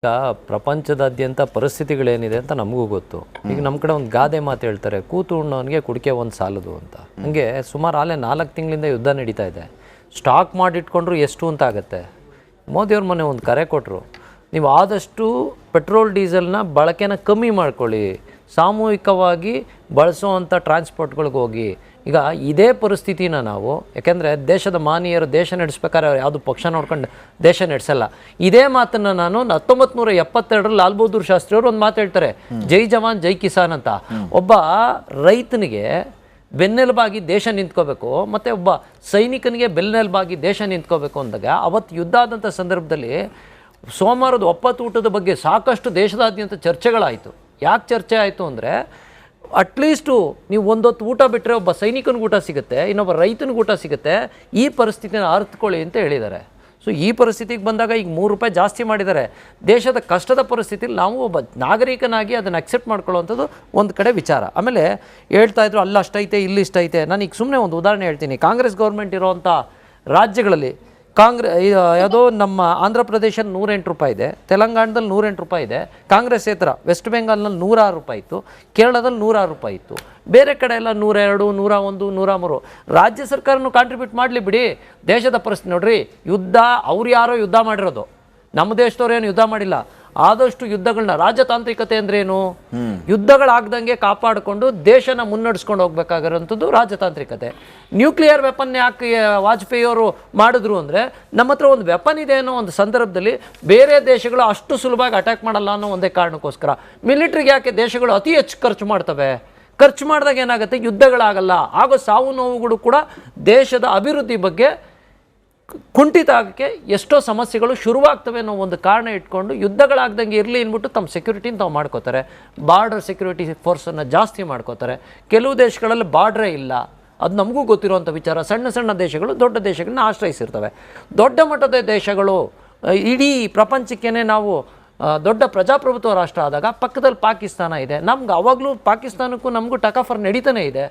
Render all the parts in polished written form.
ಈಗ ಪ್ರಪಂಚದಾದ್ಯಂತ ಪರಿಸ್ಥಿತಿಗಳೇನಿದೆ ಅಂತ ನಮಗೂ ಗೊತ್ತು. ಈಗ ನಮ್ಮ ಕಡೆ ಒಂದು ಗಾದೆ ಮಾತು ಹೇಳ್ತಾರೆ, ಕೂತು ಉಣ್ಣೋನಿಗೆ ಕುಡಿಕೆ ಒಂದು ಸಾಲದು ಅಂತ. ಹಂಗೆ ಸುಮಾರು ಆಲೇ 4 ತಿಂಗಳಿಂದ ಯುದ್ಧ ನಡೀತಾ ಇದೆ. ಸ್ಟಾಕ್ ಮಾಡಿಟ್ಕೊಂಡ್ರು ಎಷ್ಟು ಅಂತ ಆಗುತ್ತೆ. ಮೋದಿಯವ್ರ ಮೊನ್ನೆ ಒಂದು ಕರೆ ಕೊಟ್ಟರು, ನೀವು ಆದಷ್ಟು ಪೆಟ್ರೋಲ್ ಡೀಸೆಲ್ನ ಬಳಕೆನ ಕಮ್ಮಿ ಮಾಡ್ಕೊಳ್ಳಿ, ಸಾಮೂಹಿಕವಾಗಿ ಬಳಸೋವಂಥ ಟ್ರಾನ್ಸ್ಪೋರ್ಟ್ಗಳಿಗೆ ಹೋಗಿ. ಈಗ ಇದೇ ಪರಿಸ್ಥಿತಿನ ನಾವು, ಯಾಕೆಂದರೆ ದೇಶದ ಮಾನೀಯರು ದೇಶ ನಡೆಸ್ಬೇಕಾದ್ರೆ ಯಾವುದು ಪಕ್ಷ ನೋಡ್ಕೊಂಡು ದೇಶ ನಡೆಸಲ್ಲ. ಇದೇ ಮಾತನ್ನು ನಾನು 1972ರಲ್ಲಿ ಲಾಲ್ ಬಹದ್ದೂರ್ ಶಾಸ್ತ್ರಿ ಅವರು ಒಂದು ಮಾತು ಹೇಳ್ತಾರೆ, ಜೈ ಜವಾನ್ ಜೈ ಕಿಸಾನ್ ಅಂತ. ಒಬ್ಬ ರೈತನಿಗೆ ಬೆನ್ನೆಲುಬಾಗಿ ದೇಶ ನಿಂತ್ಕೋಬೇಕು, ಮತ್ತು ಒಬ್ಬ ಸೈನಿಕನಿಗೆ ಬೆನ್ನೆಲುಬಾಗಿ ದೇಶ ನಿಂತ್ಕೋಬೇಕು ಅಂದಾಗ ಅವತ್ತು ಯುದ್ಧ ಆದಂಥ ಸಂದರ್ಭದಲ್ಲಿ ಸೋಮವಾರದ ಒಪ್ಪತ್ತು ಊಟದ ಬಗ್ಗೆ ಸಾಕಷ್ಟು ದೇಶದಾದ್ಯಂತ ಚರ್ಚೆಗಳಾಯಿತು. ಯಾಕೆ ಚರ್ಚೆ ಆಯಿತು ಅಂದರೆ, ಅಟ್ಲೀಸ್ಟು ನೀವು ಒಂದೊತ್ತು ಊಟ ಬಿಟ್ಟರೆ ಒಬ್ಬ ಸೈನಿಕನಿಗೆ ಊಟ ಸಿಗುತ್ತೆ, ಇನ್ನೊಬ್ಬ ರೈತನಿಗೆ ಊಟ ಸಿಗುತ್ತೆ. ಈ ಪರಿಸ್ಥಿತಿನ ಅರ್ಥಕೊಳ್ಳಿ ಅಂತ ಹೇಳಿದ್ದಾರೆ. ಸೊ ಈ ಪರಿಸ್ಥಿತಿಗೆ ಬಂದಾಗ ಈಗ ₹3 ಜಾಸ್ತಿ ಮಾಡಿದ್ದಾರೆ. ದೇಶದ ಕಷ್ಟದ ಪರಿಸ್ಥಿತಿಲಿ ನಾವು ಒಬ್ಬ ನಾಗರಿಕನಾಗಿ ಅದನ್ನು ಅಕ್ಸೆಪ್ಟ್ ಮಾಡ್ಕೊಳ್ಳೋವಂಥದ್ದು ಒಂದು ಕಡೆ ವಿಚಾರ. ಆಮೇಲೆ ಹೇಳ್ತಾ ಇದ್ರು ಅಲ್ಲಿ ಅಷ್ಟೈತೆ ಇಲ್ಲಿ ಇಷ್ಟೈತೆ. ನಾನು ಈಗ ಸುಮ್ಮನೆ ಒಂದು ಉದಾಹರಣೆ ಹೇಳ್ತೀನಿ. ಕಾಂಗ್ರೆಸ್ ಗೌರ್ಮೆಂಟ್ ಇರೋವಂಥ ರಾಜ್ಯಗಳಲ್ಲಿ ಯಾವುದೋ ನಮ್ಮ ಆಂಧ್ರ ಪ್ರದೇಶ ₹108 ಇದೆ, ತೆಲಂಗಾಣದಲ್ಲಿ ₹108 ಇದೆ, ಕಾಂಗ್ರೆಸ್ಸೇತರ ವೆಸ್ಟ್ ಬೆಂಗಾಲ್ನಲ್ಲಿ ₹106 ಇತ್ತು, ಕೇರಳದಲ್ಲಿ ₹106 ಇತ್ತು, ಬೇರೆ ಕಡೆ ಎಲ್ಲ 102, 101, 103. ರಾಜ್ಯ ಸರ್ಕಾರನೂ ಕಾಂಟ್ರಿಬ್ಯೂಟ್ ಮಾಡಲಿ ಬಿಡಿ. ದೇಶದ ಪರಿಸ್ಥಿತಿ ನೋಡ್ರಿ, ಯುದ್ಧ ಅವ್ರು ಯಾರೋ ಯುದ್ಧ ಮಾಡಿರೋದು, ನಮ್ಮ ದೇಶದವ್ರೇನು ಯುದ್ಧ ಮಾಡಿಲ್ಲ. ಆದಷ್ಟು ಯುದ್ಧಗಳನ್ನ, ರಾಜತಾಂತ್ರಿಕತೆ ಅಂದ್ರೇನು, ಯುದ್ಧಗಳಾಗ್ದಂಗೆ ಕಾಪಾಡಿಕೊಂಡು ದೇಶನ ಮುನ್ನಡೆಸ್ಕೊಂಡು ಹೋಗ್ಬೇಕಾಗಿರೋಂಥದ್ದು ರಾಜತಾಂತ್ರಿಕತೆ. ನ್ಯೂಕ್ಲಿಯರ್ ವೆಪನ್ ಯಾಕೆ ವಾಜಪೇಯಿ ಅವರು ಮಾಡಿದ್ರು ಅಂದರೆ, ನಮ್ಮ ಹತ್ರ ಒಂದು ವೆಪನ್ ಇದೆ ಅನ್ನೋ ಒಂದು ಸಂದರ್ಭದಲ್ಲಿ ಬೇರೆ ದೇಶಗಳು ಅಷ್ಟು ಸುಲಭವಾಗಿ ಅಟ್ಯಾಕ್ ಮಾಡಲ್ಲ ಅನ್ನೋ ಒಂದೇ ಕಾರಣಕ್ಕೋಸ್ಕರ ಮಿಲಿಟ್ರಿಗೆ ಯಾಕೆ ದೇಶಗಳು ಅತಿ ಹೆಚ್ಚು ಖರ್ಚು ಮಾಡ್ತವೆ. ಖರ್ಚು ಮಾಡಿದಾಗ ಏನಾಗುತ್ತೆ, ಯುದ್ಧಗಳಾಗಲ್ಲ. ಆಗೋ ಸಾವು ನೋವುಗಳು ಕೂಡ ದೇಶದ ಅಭಿವೃದ್ಧಿ ಬಗ್ಗೆ ಕುಂಠಿತ ಆಗೋಕ್ಕೆ ಎಷ್ಟೋ ಸಮಸ್ಯೆಗಳು ಶುರುವಾಗ್ತವೆ ಅನ್ನೋ ಒಂದು ಕಾರಣ ಇಟ್ಕೊಂಡು ಯುದ್ಧಗಳಾಗ್ದಂಗೆ ಇರಲಿ ಅಂದ್ಬಿಟ್ಟು ತಮ್ಮ ಸೆಕ್ಯೂರಿಟಿನ ತಾವು ಮಾಡ್ಕೋತಾರೆ. ಬಾರ್ಡರ್ ಸೆಕ್ಯೂರಿಟಿ ಫೋರ್ಸನ್ನು ಜಾಸ್ತಿ ಮಾಡ್ಕೋತಾರೆ. ಕೆಲವು ದೇಶಗಳಲ್ಲಿ ಬಾರ್ಡ್ರೇ ಇಲ್ಲ, ಅದು ನಮಗೂ ಗೊತ್ತಿರುವಂಥ ವಿಚಾರ. ಸಣ್ಣ ಸಣ್ಣ ದೇಶಗಳು ದೊಡ್ಡ ದೇಶಗಳನ್ನ ಆಶ್ರಯಿಸಿರ್ತವೆ. ದೊಡ್ಡ ಮಟ್ಟದ ದೇಶಗಳು ಇಡೀ ಪ್ರಪಂಚಕ್ಕೇ ನಾವು ದೊಡ್ಡ ಪ್ರಜಾಪ್ರಭುತ್ವ ರಾಷ್ಟ್ರ ಆದಾಗ ಪಕ್ಕದಲ್ಲಿ ಪಾಕಿಸ್ತಾನ ಇದೆ. ನಮ್ಗೆ ಅವಾಗಲೂ ಪಾಕಿಸ್ತಾನಕ್ಕೂ ನಮಗೂ ಟಕಾಫರ್ ನಡೀತಾನೆ ಇದೆ.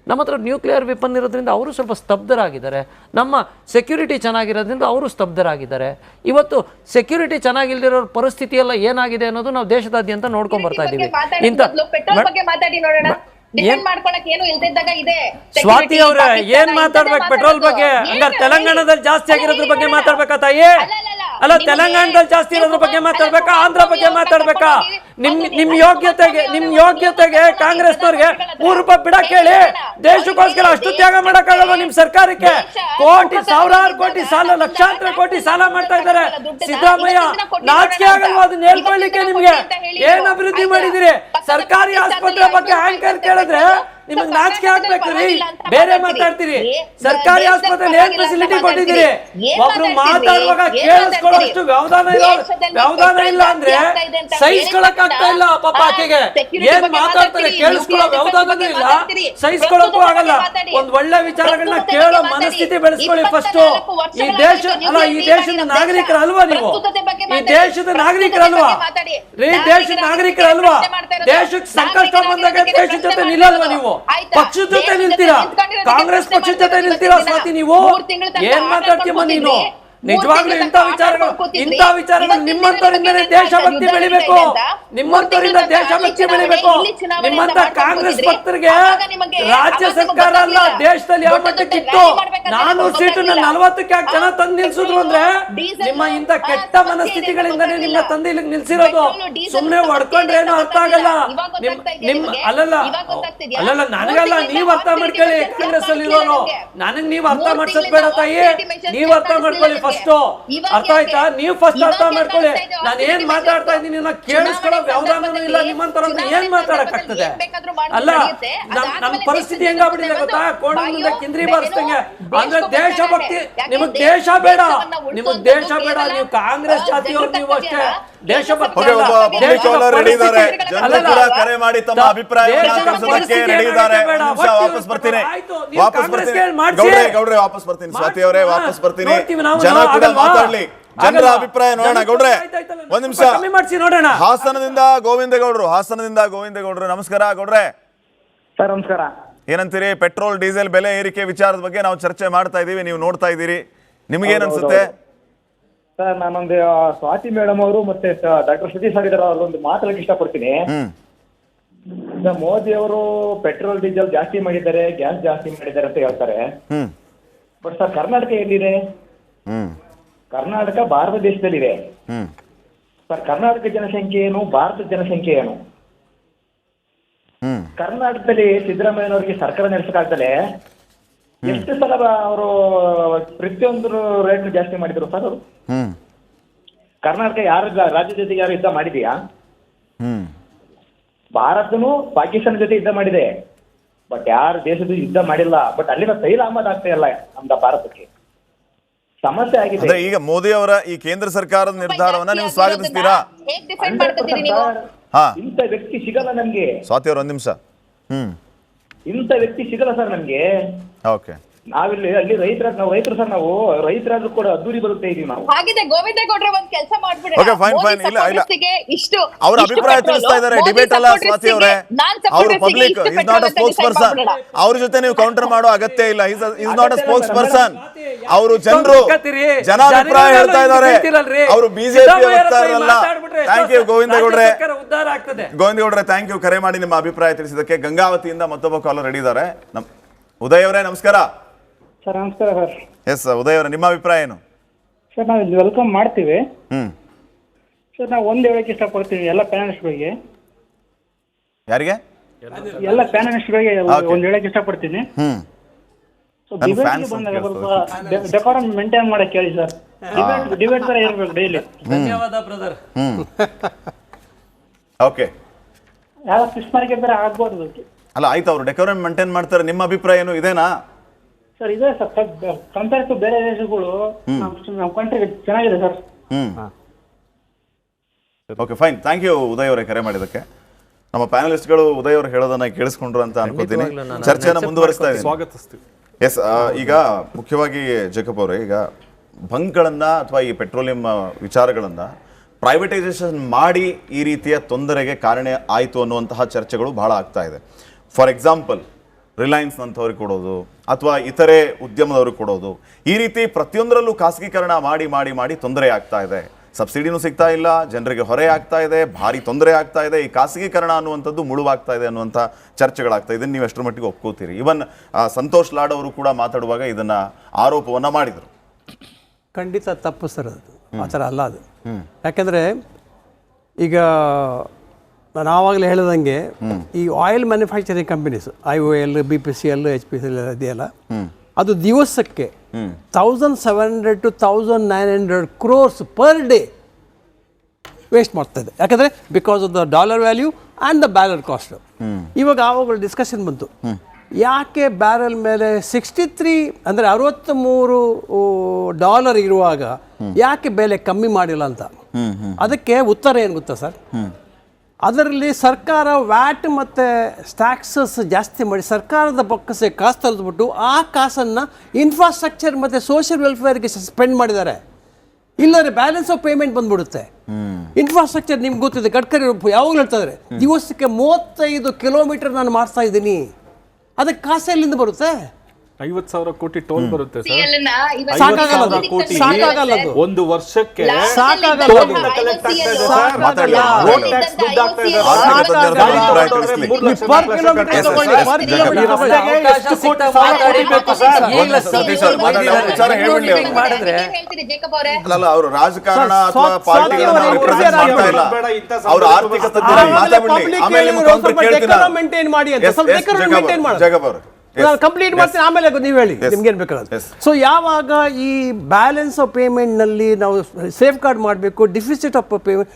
ನಮ್ಮ ಹತ್ರ ನ್ಯೂಕ್ಲಿಯರ್ ವೆಪನ್ ಇರೋದ್ರಿಂದ ಅವರು ಸ್ವಲ್ಪ ಸ್ತಬ್ಧರಾಗಿದ್ದಾರೆ. ನಮ್ಮ ಸೆಕ್ಯೂರಿಟಿ ಚೆನ್ನಾಗಿರೋದ್ರಿಂದ ಅವರು ಸ್ತಬ್ಧರಾಗಿದ್ದಾರೆ. ಇವತ್ತು ಸೆಕ್ಯೂರಿಟಿ ಚೆನ್ನಾಗಿಲ್ದಿರೋ ಪರಿಸ್ಥಿತಿ ಎಲ್ಲ ಏನಾಗಿದೆ ಅನ್ನೋದು ನಾವು ದೇಶದಾದ್ಯಂತ ನೋಡ್ಕೊಂಡ್ ಬರ್ತಾ ಇದ್ದೀವಿ. ಸ್ವಾತಿ ಅವ್ರೆ, ಏನ್ ಮಾತಾಡ್ಬೇಕು ಪೆಟ್ರೋಲ್ ಬಗ್ಗೆ? ಹಂಗಾರೆ ತೆಲಂಗಾಣದಲ್ಲಿ ಜಾಸ್ತಿ ಆಗಿರೋದ್ರ ಬಗ್ಗೆ ಮಾತಾಡ್ಬೇಕಾ ತಾಯಿ? ಅಲ್ಲ, ತೆಲಂಗಾಣದಲ್ಲಿ ಜಾಸ್ತಿ ಇರೋದ್ರ ಬಗ್ಗೆ ಮಾತಾಡ್ಬೇಕಾ, ಆಂಧ್ರ ಬಗ್ಗೆ ಮಾತಾಡ್ಬೇಕಾ? ನಿಮ್ ಯೋಗ್ಯತೆಗೆ ಕಾಂಗ್ರೆಸ್ನವ್ರಿಗೆ ₹3 ಬಿಡಕ್ ಹೇಳಿ. ದೇಶಕ್ಕೋಸ್ಕರ ಅಷ್ಟು ತ್ಯಾಗ ಮಾಡಕ್ಕಾಗಲ್ವ ನಿಮ್ ಸರ್ಕಾರಕ್ಕೆ? ಸಾವಿರಾರು ಕೋಟಿ ಸಾಲ, ಲಕ್ಷಾಂತರ ಕೋಟಿ ಸಾಲ ಮಾಡ್ತಾ ಇದ್ದಾರೆ ಸಿದ್ದರಾಮಯ್ಯ. ನಾಚಿಕೆ ಆಗಲ್ವಾ ಅದನ್ನ ಹೇಳ್ಕೊಳ್ಳಿಕ್ಕೆ? ನಿಮ್ಗೆ ಏನ್ ಅಭಿವೃದ್ಧಿ ಮಾಡಿದಿರಿ? ಸರ್ಕಾರಿ ಆಸ್ಪತ್ರೆ ಬಗ್ಗೆ ಆಂಕರ್ ಕೇಳಿದ್ರೆ ನಿಮಗೆ ನಾಚಿಕೆ ಆಗ್ಬೇಕ್ರಿ. ಬೇರೆ ಮಾತಾಡ್ತೀರಿ. ಸರ್ಕಾರಿ ಆಸ್ಪತ್ರೆ ಏನ್ ಫೆಸಿಲಿಟಿ ಕೊಟ್ಟಿದ್ದೀರಿ? ಒಬ್ರು ಮಾತಾಡುವಾಗ ಕೇಳಿಸ್ಕೊಳ್ಳೋಷ್ಟು ವ್ಯವಧಾನ ಇಲ್ಲ ಅಂದ್ರೆ ಸಹಿಸ್ಕೊಳಕ್ ಆಗ್ತಾ ಇಲ್ಲ. ಪಾಪ ಆಕೆಗೆ ಏನ್ ಮಾತಾಡ್ತಾರೆ ಕೇಳಿಸ್ಕೊಳ್ಳೋ ವ್ಯವಧಾನನೂ ಇಲ್ಲ, ಸಹಿಸ್ಕೊಳ್ಳೋಕ್ಕೂ ಆಗಲ್ಲ. ಒಂದ್ ಒಳ್ಳೆ ವಿಚಾರಗಳನ್ನ ಕೇಳೋ ಮನಸ್ಥಿತಿ ಬೆಳೆಸ್ಕೊಳ್ಳಿ ಫಸ್ಟ್. ಈ ದೇಶದ ನಾಗರಿಕರಲ್ವಾ ನೀವು? ಈ ದೇಶದ ನಾಗರಿಕರಲ್ವಾ ರೀ? ದೇಶದ ನಾಗರಿಕರಲ್ವಾ? ದೇಶಕ್ಕೆ ಸಂಕಷ್ಟ ಬಂದಾಗ ದೇಶದ ಜೊತೆ ನಿಲ್ಲಲ್ವಾ ನೀವು? ಪಕ್ಷದ ಜೊತೆ ನಿಲ್ತೀರಾ? ಕಾಂಗ್ರೆಸ್ ಪಕ್ಷದ ಜೊತೆ ನಿಲ್ತೀರಾ ಸ್ವಾತಿ ನೀವು? ಏನ್ ಮಾತಾಡ್ತೀಯ ನೀನು? ನಿಜವಾಗ್ಲೂ ಇಂಥ ವಿಚಾರಗಳು ನಿಮ್ಮಂತವರಿಂದನೇ ದೇಶಭಕ್ತಿ ಬೆಳಿಬೇಕು. ನಿಮ್ಮಂತವರಿಂದ ದೇಶಭಕ್ತಿ ಬೆಳಿಬೇಕು. ನಿಮ್ಮಂತ ಕಾಂಗ್ರೆಸ್ ಭಕ್ತರಿಗೆ ರಾಜ್ಯ ಸರ್ಕಾರ ಅಲ್ಲ, ದೇಶದಲ್ಲಿ ಯಾವ ಮಟ್ಟಕ್ಕಿತ್ತು 400 ಸೀಟನ್ನ 40ಕ್ಕೆ ಯಾಕೆ ಜನ ತಂದು ನಿಲ್ಸಿದ್ರು ಅಂದ್ರೆ ನಿಮ್ಮ ಇಂಥ ಕೆಟ್ಟ ಮನಸ್ಥಿತಿಗಳಿಂದನೇ ನಿಮ್ಮ ತಂದೆ ಇಲ್ಲಿಗೆ ನಿಲ್ಸಿರೋದು. ಸುಮ್ನೆ ಹೊಡ್ಕೊಂಡ್ರೇನು ಅರ್ಥ ಆಗಲ್ಲ. ಅಲ್ಲಲ್ಲ ನನಗಲ್ಲ, ನೀವ್ ಅರ್ಥ ಮಾಡ್ಕೊಳ್ಳಿ. ಕಾಂಗ್ರೆಸ್ ಅಲ್ಲಿ ಇರೋನು ನನಗ್ ನೀವ್ ಅರ್ಥ ಮಾಡ್ಸೋದ್ ಬೇಡ ತಾಯಿ. ನೀವ್ ಅರ್ಥ ಮಾಡ್ಕೊಳ್ಳಿ ಫಸ್ಟ್. ಅರ್ಥ ಆಯ್ತಾ? ನೀವು ಫಸ್ಟ್ ಅರ್ಥ ಮಾಡ್ಕೊಳ್ಳಿ. ನಾನು ಏನ್ ಮಾತಾಡ್ತಾ ಇದ್ದೀನಿ ಕೇಳಿಸ್ಕೊಳ್ಳೋ ವ್ಯವಧಾನನೂ ಇಲ್ಲ. ನಿಮ್ಮಂತವ್ರನ್ನ ಏನ್ ಮಾತಾಡಕ್ ಆಗ್ತದೆ? ಅಲ್ಲ, ನಮ್ ಪರಿಸ್ಥಿತಿ ಹೆಂಗಾಗ್ಬಿಟ್ಟಿದೆ ಗೊತ್ತಾ? ಕೋಣದಿಂದ ಕಿಂದ್ರಿ ಬಾರಿಸ್ದಂಗೆ. ಅಂದ್ರೆ ದೇಶಭಕ್ತಿ ನಿಮಗ್ ದೇಶ ಬೇಡ, ನಿಮಗ್ ದೇಶ ಬೇಡ. ನೀವು ಕಾಂಗ್ರೆಸ್ ಜಾತಿಯವ್ರು, ನೀವು ಅಷ್ಟೇ ದೇಶಭಕ್ತಿ ಕರೆ ಮಾಡಿ ತಮ್ಮ ಅಭಿಪ್ರಾಯವನ್ನ ತಿಳಿಸೋದಕ್ಕೆ ರೆಡಿ ಇದ್ದಾರೆ. ವಾಪಸ್ ಬರ್ತೀನಿ ಗೌಡ್ರೆ, ವಾಪಸ್ ಬರ್ತೀನಿ. ಸ್ವಾತಿ ಅವರೇ, ವಾಪಸ್ ಬರ್ತೀನಿ. ಜನ ಕೂಡ ಮಾತಾಡ್ಲಿ, ಜನರ ಅಭಿಪ್ರಾಯ ನೋಡೋಣ. ಗೌಡ್ರೆ ಒಂದ್ ನಿಮಿಷ. ಹಾಸನದಿಂದ ಗೋವಿಂದ ಗೌಡ್ರು, ನಮಸ್ಕಾರ ಗೌಡ್ರೆ. ಸರ್ ನಮಸ್ಕಾರ. ಏನಂತೀರಿ? ಪೆಟ್ರೋಲ್ ಡೀಸೆಲ್ ಬೆಲೆ ಏರಿಕೆ ವಿಚಾರದ ಬಗ್ಗೆ ನಾವು ಚರ್ಚೆ ಮಾಡ್ತಾ ಇದೀವಿ, ನೀವು ನೋಡ್ತಾ ಇದ್ದೀರಿ. ನಿಮ್ಗೇನ್ ಅನ್ಸುತ್ತೆ? ಸರ್ ನಾನೊಂದು ಸ್ವಾತಿ ಮೇಡಮ್ ಅವರು ಮತ್ತೆ ಡಾಕ್ಟರ್ ಶ್ರುತಿ ಸರ್ ಇದ್ದಾರೆ ಅವ್ರೊಂದು ಮಾತಾಡಕ್ಕೆ ಇಷ್ಟಪಡ್ತೀನಿ. ಮೋದಿ ಅವರು ಪೆಟ್ರೋಲ್ ಡೀಸೆಲ್ ಜಾಸ್ತಿ ಮಾಡಿದ್ದಾರೆ, ಗ್ಯಾಸ್ ಜಾಸ್ತಿ ಮಾಡಿದ್ದಾರೆ ಅಂತ ಹೇಳ್ತಾರೆ. ಬಟ್ ಸರ್ ಕರ್ನಾಟಕ ಎಲ್ಲಿದೆ? ಕರ್ನಾಟಕ ಭಾರತ ದೇಶದಲ್ಲಿದೆ ಸರ್. ಕರ್ನಾಟಕ ಜನಸಂಖ್ಯೆ ಏನು, ಭಾರತದ ಜನಸಂಖ್ಯೆ ಏನು? ಕರ್ನಾಟಕದಲ್ಲಿ ಸಿದ್ದರಾಮಯ್ಯನವರಿಗೆ ಸರ್ಕಾರ ನಡೆಸಕ್ಕಾಗ್ತಲೆ ಎಷ್ಟು ಸಲ ಅವರು ಪ್ರತಿಯೊಂದು ರೇಟ್ ಜಾಸ್ತಿ ಮಾಡಿದ್ರು ಸರ್ ಅವರು? ಕರ್ನಾಟಕ ಯಾರ ರಾಜ್ಯದ ಜೊತೆಗೆ ಯಾರು ಯುದ್ಧ ಮಾಡಿದೆಯಾ? ಭಾರತನು ಪಾಕಿಸ್ತಾನ ಜೊತೆ ಯುದ್ಧ ಮಾಡಿದೆ, ಬಟ್ ಯಾರು ದೇಶದ ಯುದ್ಧ ಮಾಡಿಲ್ಲ. ಬಟ್ ಅಲ್ಲಿನ ತೈಲ ಆಮದು ಆಗ್ತಾ ಇಲ್ಲ ನಮ್ದ ಭಾರತಕ್ಕೆ, ಸಮಸ್ಯೆ ಆಗಿದೆ. ಈಗ ಮೋದಿ ಅವರ ಈ ಕೇಂದ್ರ ಸರ್ಕಾರದ ನಿರ್ಧಾರವನ್ನ ನೀವು ಸ್ವಾಗತಿಸ್ತೀರಾ? ಇಂಥ ವ್ಯಕ್ತಿ ಸಿಗಲ್ಲ ನಮ್ಗೆ. ಸ್ವಾತಿ ಅವ್ರ ಒಂದ್ ನಿಮಿಷ. ಇಂಥ ವ್ಯಕ್ತಿ ಸಿಗಲ್ಲ ಸರ್ ನಮ್ಗೆ. ಓಕೆ, ನಾವಿಲ್ಲಿ ಅಲ್ಲಿ ನಾವು ರೈತರು ಸರ್, ನಾವು ರೈತರಾದ್ರೂ ಕೂಡ ಅದ್ದೂರಿ ಬರುತ್ತೆ ಇದೀವಿ ನಾವು. ಹಾಗಿದ್ರೆ ಗೋವಿಂದೇಗೌಡ್ರೆ ಒಂದ್ ಕೆಲಸ ಮಾಡ್ಬಿಡಿ. Okay, fine. ಇಲ್ಲ ಅವ್ರ ಅಭಿಪ್ರಾಯ ತಿಳಿಸ್ತಾ ಇದ್ದಾರೆ. ಡಿಬೇಟ್ ಅಲ್ಲ ಸ್ವಾತಿ ಅವರೇ, ಅವರು public is not a spokesperson. ಅವ್ರ ಜೊತೆ ನೀವು ಕೌಂಟರ್ ಮಾಡೋ ಅಗತ್ಯ ಇಲ್ಲ. Is not a spokesperson. ಅವರು ಜನಾಭಿಪ್ರಾಯ ಹೇಳ್ತಾ ಇದ್ದಾರೆ. ಅವರು ಬಿಜೆಪಿ ವಕ್ತಾರರಲ್ಲ. ಥ್ಯಾಂಕ್ ಯು ಗೋವಿಂದೇಗೌಡ್ರೆ. ಥ್ಯಾಂಕ್ ಯು ಕರೆ ಮಾಡಿ ನಿಮ್ಮ ಅಭಿಪ್ರಾಯ ತಿಳಿಸಿದಕ್ಕೆ. ಗಂಗಾವತಿಯಿಂದ ಮತ್ತೊಬ್ಬ ಕಾಲರ್ ರೆಡಿ ಇದ್ದಾರೆ. ಉದಯ್ ಅವರೇ ನಮಸ್ಕಾರ. ಸರ್ ನಮಸ್ಕಾರ ಸರ್. ಎಸ್ ಉದಯ್ ಅವರೇ, ನಿಮ್ಮ ಅಭಿಪ್ರಾಯ ಏನು? ಸರ್ ನಾವು ವೆಲ್ಕಮ್ ಮಾಡ್ತೀವಿ ಸರ್. ನಾವು ಒಂದು ಹೇಳಕ್ಕೆ ಇಷ್ಟಪಡ್ತೀವಿ ಎಲ್ಲ ಪ್ಯಾನಲಿಸ್ಟ್ಗಳಿಗೆ. ಯಾರಿಗೆ? ಎಲ್ಲ ಪ್ಯಾನಲಿಸ್ಟ್ಗಳಿಗೆ ಒಂದು ಹೇಳಕ್ಕೆ ಇಷ್ಟಪಡ್ತೀನಿ. ಬಂದಾಗ ಸ್ವಲ್ಪ ಡೆಕೋರಮ್ ಮೇಂಟೈನ್ ಮಾಡಕ್ಕೆ ಹೇಳಿ ಸರ್. ಡಿಬೇಟ್ ತರ ಇರ್ಬೇಕು ಡೈಲಿ. ಧನ್ಯವಾದ ಬ್ರದರ್. ಓಕೆ, ಯಾವ ಫಿಶ್ ಮಾರ್ಕೆಟ್ ತರ ಆಗ್ಬೋದು. ಅಲ್ಲ ಆಯ್ತು, ಅವರು ಡೆಕೋರಮ್ ಮೇಂಟೈನ್ ಮಾಡ್ತಾರೆ. ನಿಮ್ಮ ಅಭಿಪ್ರಾಯ ಏನು ಇದೇನಾ? ಸರ್ ಇದೆ ಸರ್. ಕಂಪೇರ್ ಟು ಬೇರೆ ದೇಶಗಳು ನಮ್ಮ ಕಂಟ್ರಿ ಚೆನ್ನಾಗಿದೆ ಸರ್. Okay, fine. Thank you Uday ಅವರೇ ಕರೆ ಮಾಡಿದ್ದಕ್ಕೆ. ನಮ್ಮ ಪ್ಯಾನಲಿಸ್ಟ್ಗಳು ಉದಯ್ ಅವರು ಹೇಳೋದನ್ನ ಕೇಳಿಸ್ಕೊಂಡ್ರು ಅಂತ ಅನ್ಕೋತೀನಿ. ಚರ್ಚೆನ ಮುಂದುವರಿಸ್ತಾ ಇದ್ದೀನಿ. ಎಸ್, ಈಗ ಮುಖ್ಯವಾಗಿ ಜೇಕಬ್ ಅವರೇ, ಈಗ ಬಂಕ್ಗಳನ್ನ ಅಥವಾ ಈ ಪೆಟ್ರೋಲಿಯಂ ವಿಚಾರಗಳನ್ನ ಪ್ರೈವೇಟೈಸೇಷನ್ ಮಾಡಿ ಈ ರೀತಿಯ ತೊಂದರೆಗೆ ಕಾರಣ ಆಯಿತು ಅನ್ನುವಂತಹ ಚರ್ಚೆಗಳು ಬಹಳ ಆಗ್ತಾ ಇದೆ. ಫಾರ್ ಎಕ್ಸಾಂಪಲ್ ರಿಲಯನ್ಸ್ನಂಥವ್ರಿಗೆ ಕೊಡೋದು ಅಥವಾ ಇತರೆ ಉದ್ಯಮದವ್ರಿಗೆ ಕೊಡೋದು, ಈ ರೀತಿ ಪ್ರತಿಯೊಂದರಲ್ಲೂ ಖಾಸಗೀಕರಣ ಮಾಡಿ ಮಾಡಿ ಮಾಡಿ ತೊಂದರೆ ಆಗ್ತಾ ಇದೆ. ಸಬ್ಸಿಡಿನೂ ಸಿಗ್ತಾ ಇಲ್ಲ, ಜನರಿಗೆ ಹೊರೆ ಆಗ್ತಾ ಇದೆ, ಭಾರಿ ತೊಂದರೆ ಆಗ್ತಾ ಇದೆ. ಈ ಖಾಸಗೀಕರಣ ಅನ್ನುವಂಥದ್ದು ಮುಳುವಾಗ್ತಾ ಇದೆ ಅನ್ನುವಂಥ ಚರ್ಚೆಗಳಾಗ್ತಾ ಇದೆ. ನೀವು ಎಷ್ಟರ ಮಟ್ಟಿಗೆ ಒಪ್ಕೋತೀರಿ? ಇವನ್ ಸಂತೋಷ್ ಲಾಡ್ ಅವರು ಕೂಡ ಮಾತಾಡುವಾಗ ಇದನ್ನ ಆರೋಪವನ್ನ ಮಾಡಿದರು. ಖಂಡಿತ ತಪ್ಪು ಸರ್, ಅದು ಆ ಥರ ಅಲ್ಲ ಅದು. ಯಾಕೆಂದರೆ ಈಗ ನಾನು ಆವಾಗಲೇ ಹೇಳಿದಂಗೆ ಈ oil manufacturing companies IOL, BPCL, HPCL ಇದೆಯಲ್ಲ, ಅದು ದಿವಸಕ್ಕೆ 1700 to 1900 crores per day waste ಮಾಡ್ತಾ ಇದೆ. ಯಾಕಂದರೆ because of the dollar value and the barrel cost. ಇವಾಗ ಆವಾಗ ಡಿಸ್ಕಷನ್ ಬಂತು, ಯಾಕೆ ಬ್ಯಾರಲ್ ಮೇಲೆ 63 ಅಂದರೆ $63 ಇರುವಾಗ ಯಾಕೆ ಬೆಲೆ ಕಮ್ಮಿ ಮಾಡಿಲ್ಲ ಅಂತ. ಅದಕ್ಕೆ ಉತ್ತರ ಏನು ಗೊತ್ತಾ ಸರ್? ಅದರಲ್ಲಿ ಸರ್ಕಾರ ವ್ಯಾಟ್ ಮತ್ತು ಟ್ಯಾಕ್ಸಸ್ ಜಾಸ್ತಿ ಮಾಡಿ ಸರ್ಕಾರದ ಬೊಕ್ಕಸೆ ಕಾಸು ತೆಗೆದುಬಿಟ್ಟು ಆ ಕಾಸನ್ನು ಇನ್ಫ್ರಾಸ್ಟ್ರಕ್ಚರ್ ಮತ್ತು ಸೋಷಿಯಲ್ ವೆಲ್ಫೇರ್ಗೆ ಸ್ಪೆಂಡ್ ಮಾಡಿದ್ದಾರೆ. ಇಲ್ಲದ್ರೆ ಬ್ಯಾಲೆನ್ಸ್ ಆಫ್ ಪೇಮೆಂಟ್ ಬಂದ್ಬಿಡುತ್ತೆ. ಇನ್ಫ್ರಾಸ್ಟ್ರಕ್ಚರ್ ನಿಮ್ಗೆ ಗೊತ್ತಿದೆ, ಗಡ್ಕರಿ ಯಾವಾಗಲೂ ಹೇಳ್ತಾ ಇದ್ದಾರೆ, ದಿವಸಕ್ಕೆ 35 ಕಿಲೋಮೀಟರ್ ನಾನು ಮಾಡ್ತಾ ಇದ್ದೀನಿ. ಅದಕ್ಕೆ ಕಾಸು ಎಲ್ಲಿಂದ ಬರುತ್ತೆ? 50,000 ಕೋಟಿ ಟೋಲ್ ಬರುತ್ತೆ ಸರ್. ಸಾಕಾಗಲ್ಲ ಅದು. ಒಂದು ವರ್ಷಕ್ಕೆ ಸಾಕಾಗಲ್ಲ. ಅವರು ರಾಜಕಾರಣ ಅಥವಾ ಪಾರ್ಟಿಗಳನ್ನ ಅವರು ಆರ್ಥಿಕ ಮೇಂಟೈನ್ ಮಾಡಿ ಅಂತ ಕಂಪ್ಲೀಟ್ ಮಾಡ್ತೀನಿ, ಆಮೇಲೆ ನೀವು ಹೇಳಿ ನಿಮ್ಗೇನು ಬೇಕಾದ್ರೆ. ಸೊ ಯಾವಾಗ ಈ ಬ್ಯಾಲೆನ್ಸ್ ಆಫ್ ಪೇಮೆಂಟ್ನಲ್ಲಿ ನಾವು ಸೇಫ್ ಗಾರ್ಡ್ ಮಾಡಬೇಕು, deficit of payment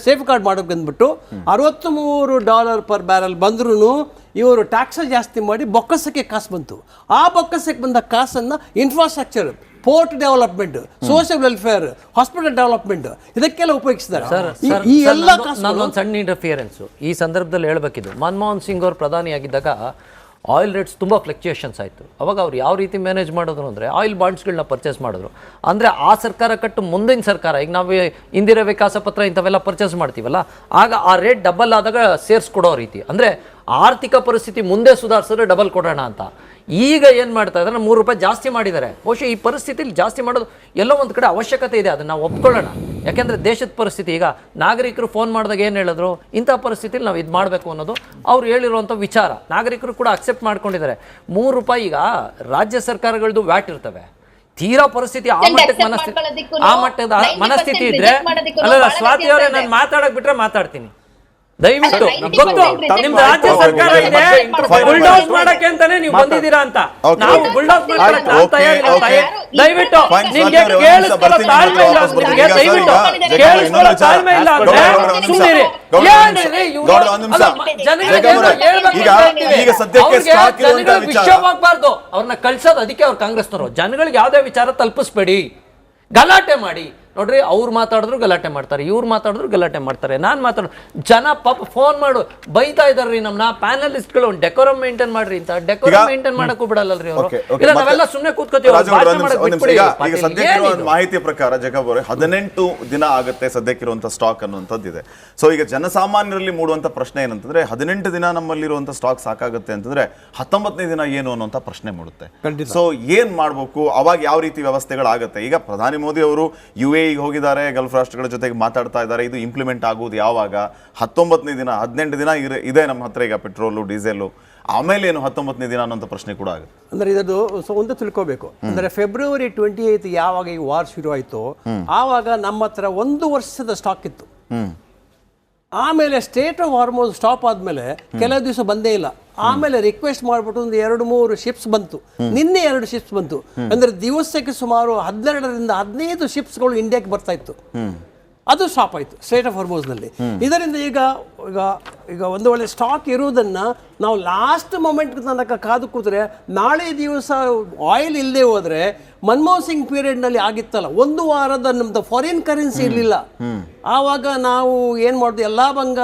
safeguard ಮಾಡೋಕೆ ಅಂದ್ಬಿಟ್ಟು $63 ಪರ್ ಬ್ಯಾರಲ್ ಬಂದ್ರೂ ಇವರು ಟ್ಯಾಕ್ಸ್ ಜಾಸ್ತಿ ಮಾಡಿ ಬೊಕ್ಕಸಕ್ಕೆ ಕಾಸು ಬಂತು. ಆ ಬೊಕ್ಕಸಕ್ಕೆ ಬಂದ ಕಾಸನ್ನು infrastructure, port development, social welfare, hospital development ಇದಕ್ಕೆಲ್ಲ ಉಪಯೋಗಿಸಿದ್ದಾರೆ. ಈ ಎಲ್ಲ ನಾನೊಂದು ಸಣ್ಣ ಇಂಟರ್ಫಿಯರೆನ್ಸು ಈ ಸಂದರ್ಭದಲ್ಲಿ ಹೇಳಬೇಕಿದ್ದು, ಮನಮೋಹನ್ ಸಿಂಗ್ ಅವರು ಪ್ರಧಾನಿಯಾಗಿದ್ದಾಗ ಆಯಿಲ್ ರೇಟ್ಸ್ ತುಂಬ ಫ್ಲಕ್ಚುಯೇಷನ್ಸ್ ಆಯಿತು. ಅವಾಗ ಅವ್ರು ಯಾವ ರೀತಿ ಮ್ಯಾನೇಜ್ ಮಾಡಿದ್ರು ಅಂದರೆ ಆಯಿಲ್ ಬಾಂಡ್ಸ್ಗಳನ್ನ ಪರ್ಚೇಸ್ ಮಾಡಿದ್ರು. ಅಂದರೆ ಆ ಸರ್ಕಾರ ಕಟ್ಟು ಮುಂದಿನ ಸರ್ಕಾರ, ಈಗ ನಾವು ಇಂದಿರಾ ವಿಕಾಸ ಪತ್ರ ಇಂಥವೆಲ್ಲ ಪರ್ಚೇಸ್ ಮಾಡ್ತೀವಲ್ಲ, ಆಗ ಆ ರೇಟ್ ಡಬಲ್ ಆದಾಗ ಸೇರಿಸ್ಕೊಡೋ ರೀತಿ, ಅಂದರೆ ಆರ್ಥಿಕ ಪರಿಸ್ಥಿತಿ ಮುಂದೆ ಸುಧಾರಿಸಿದ್ರೆ ಡಬಲ್ ಕೊಡೋಣ ಅಂತ. ಈಗ ಏನು ಮಾಡ್ತಾ ಇದ್ದಾರೆ, ₹3 ಜಾಸ್ತಿ ಮಾಡಿದ್ದಾರೆ. ಬಹುಶಃ ಈ ಪರಿಸ್ಥಿತಿಲಿ ಜಾಸ್ತಿ ಮಾಡೋದು ಎಲ್ಲೋ ಒಂದು ಕಡೆ ಅವಶ್ಯಕತೆ ಇದೆ, ಅದನ್ನು ನಾವು ಒಪ್ಕೊಳ್ಳೋಣ. ಯಾಕೆಂದರೆ ದೇಶದ ಪರಿಸ್ಥಿತಿ ಈಗ ನಾಗರಿಕರು ಫೋನ್ ಮಾಡಿದಾಗ ಏನು ಹೇಳಿದ್ರು, ಇಂಥ ಪರಿಸ್ಥಿತಿಲಿ ನಾವು ಇದು ಮಾಡಬೇಕು ಅನ್ನೋದು ಅವ್ರು ಹೇಳಿರುವಂಥ ವಿಚಾರ. ನಾಗರಿಕರು ಕೂಡ ಅಕ್ಸೆಪ್ಟ್ ಮಾಡ್ಕೊಂಡಿದ್ದಾರೆ. ₹3 ಈಗ ರಾಜ್ಯ ಸರ್ಕಾರಗಳದ್ದು ವ್ಯಾಟ್ ಇರ್ತವೆ. ತೀರಾ ಪರಿಸ್ಥಿತಿ ಆ ಮಟ್ಟದ ಮನಸ್ಥಿತಿ ಇದ್ರೆ, ಅಲ್ಲ ಸ್ವಾತಿ ಅವರೇ, ನಾನು ಮಾತಾಡಕ್ ಬಿಟ್ರೆ ಮಾತಾಡ್ತೀನಿ ದಯವಿಟ್ಟು. ಗೊತ್ತು ನಿಮ್ದು ರಾಜ್ಯ ಸರ್ಕಾರ ಇದೆ, ಬುಲ್ಡೋಸ್ ಮಾಡಕ್ಕೆ ಅಂತಾನೆ ನೀವು ಬಂದಿದ್ದೀರಾ ಅಂತ. ನಾವು ಬುಲ್ಡೋಸ್ ಮಾಡಕ್ಕೆ ನಾವು ತಯಾರಿಲ್ಲ. ದಯವಿಟ್ಟು ನಿಮ್ಗೆ ಕೇಳಿಸ್ಕೊಳ್ಳೋ ತಾಳ್ಮೆ ಇಲ್ಲ, ನಿಮ್ಗೆ ದಯವಿಟ್ಟು ಕೇಳಿಸ್ಕೊಳ್ಳೋ ತಾಳ್ಮೆ ಇಲ್ಲ ಅಂದ್ರೆ ಸುಮ್ಮನಿರಿ. ವಿಷಯವಾಗಬಾರ್ದು, ಅವ್ರನ್ನ ಕಳ್ಸೋದು. ಅದಕ್ಕೆ ಅವ್ರು ಕಾಂಗ್ರೆಸ್ನವರು ಜನಗಳಿಗೆ ಯಾವುದೇ ವಿಚಾರ ತಲುಪಿಸ್ಬೇಡಿ, ಗಲಾಟೆ ಮಾಡಿ. ನೋಡ್ರಿ, ಅವ್ರು ಮಾತಾಡಿದ್ರು ಗಲಾಟೆ ಮಾಡ್ತಾರೆ, ಇವ್ರು ಮಾತಾಡಿದ್ರು ಗಲಾಟೆ ಮಾಡ್ತಾರೆ. ನಾನು ಮಾತಾಡೋದು ಜನ ಪಾಪ ಫೋನ್ ಮಾಡು ಬೈತಾ ಇದಾರ್ರಿ ನಮ್ಮನ್ನ. ಪ್ಯಾನಲಿಸ್ಟ್ಗಳು ಒಂದು ಡೆಕೋರಮ್ ಮೇಂಟೈನ್ ಮಾಡ್ರಿ ಅಂತ. ಡೆಕೋರಮ್ ಮೇಂಟೈನ್ ಮಾಡಕ್ಕೂ ಬಿಡಲ್ಲಲ್ರಿ ಅವರು. ಇಲ್ಲ, ನಾವೆಲ್ಲ ಸುಮ್ಮನೆ ಕೂತ್ಕೋತೀವಿ. ಮಾಹಿತಿಯ ಪ್ರಕಾರ ಜಗಬ್ ಅವರೇ 18 ದಿನ ಆಗುತ್ತೆ ಸದ್ಯಕ್ಕಿರುವಂತ ಸ್ಟಾಕ್ ಅನ್ನುವಂಥದ್ದಿದೆ. ಸೊ ಈಗ ಜನಸಾಮಾನ್ಯರಲ್ಲಿ ಮೂಡುವಂತ ಪ್ರಶ್ನೆ ಏನಂತಂದ್ರೆ, 18 ದಿನ ನಮ್ಮಲ್ಲಿರುವಂತ ಸ್ಟಾಕ್ ಸಾಕಾಗುತ್ತೆ ಅಂತಂದ್ರೆ 19ನೇ ದಿನ ಏನು ಅನ್ನುವಂತ ಪ್ರಶ್ನೆ ಮೂಡುತ್ತೆ. ಸೊ ಏನ್ ಮಾಡ್ಬೇಕು, ಅವಾಗ ಯಾವ ರೀತಿ ವ್ಯವಸ್ಥೆಗಳಾಗುತ್ತೆ? ಈಗ ಪ್ರಧಾನಿ ಮೋದಿ ಅವರು UAE ಹೋಗಿದ್ದಾರೆ, ಗಲ್ಫ್ ರಾಷ್ಟ್ರಗಳ ಜೊತೆಗೆ ಮಾತಾಡ್ತಾ ಇದ್ದಾರೆ. ಇದು ಇಂಪ್ಲಿಮೆಂಟ್ ಆಗುವುದು ಯಾವಾಗ? 19ನೇ ದಿನ, 18 ದಿನ ಇದೆ ನಮ್ಮ ಹತ್ರ ಈಗ ಪೆಟ್ರೋಲು ಡೀಸೆಲ್. ಆಮೇಲೆ ಏನು 19ನೇ ದಿನ ಅನ್ನೋಂಥ ಪ್ರಶ್ನೆ ಕೂಡ ಆಗುತ್ತೆ. ಅಂದ್ರೆ ಇದದು ಒಂದು ತಿಳ್ಕೋಬೇಕು. ಅಂದ್ರೆ ಫೆಬ್ರವರಿ 28 ಯಾವಾಗ ಈ ವಾರ್ ಶುರು ಆಯ್ತು, ಆವಾಗ ನಮ್ಮ ಹತ್ರ 1 ವರ್ಷದ ಸ್ಟಾಕ್ ಇತ್ತು. ಆಮೇಲೆ ಸ್ಟೇಟ್ ಆಫ್ ಹಾರ್ಮೋಸ್ ಸ್ಟಾಪ್ ಆದ್ಮೇಲೆ ಕೆಲವು ದಿವಸ ಬಂದೇ ಇಲ್ಲ. ಆಮೇಲೆ ರಿಕ್ವೆಸ್ಟ್ ಮಾಡ್ಬಿಟ್ಟು ಒಂದು 2-3 ಶಿಪ್ಸ್ ಬಂತು. ನಿನ್ನೆ 2 ಶಿಪ್ಸ್ ಬಂತು. ಅಂದ್ರೆ ದಿವಸಕ್ಕೆ ಸುಮಾರು 12ರಿಂದ 15 ಶಿಪ್ಸ್ಗಳು ಇಂಡಿಯಾಕ್ಕೆ ಬರ್ತಾ ಇತ್ತು. ಅದು ಸ್ಟಾಪ್ ಆಯಿತು ಸ್ಟೇಟ್ ಆಫ್ ಹಾರ್ಮೋಸ್ನಲ್ಲಿ. ಇದರಿಂದ ಈಗ ಈಗ ಈಗ ಒಂದು ಒಳ್ಳೆ ಸ್ಟಾಕ್ ಇರುವುದನ್ನ ನಾವು ಲಾಸ್ಟ್ ಮೊಮೆಂಟ್ ತನಕ ಕಾದು ಕೂತ್ರೆ, ನಾಳೆ ದಿವಸ ಆಯಿಲ್ ಇಲ್ಲದೆ ಹೋದ್ರೆ ಮನಮೋಹನ್ ಸಿಂಗ್ ಪೀರಿಯಡ್ನಲ್ಲಿ ಆಗಿತ್ತಲ್ಲ, 1 ವಾರದ ನಮ್ದು ಫಾರಿನ್ ಕರೆನ್ಸಿ ಇರಲಿಲ್ಲ. ಆವಾಗ ನಾವು ಏನು ಮಾಡೋದು, ಎಲ್ಲ ಬಂಗಾರ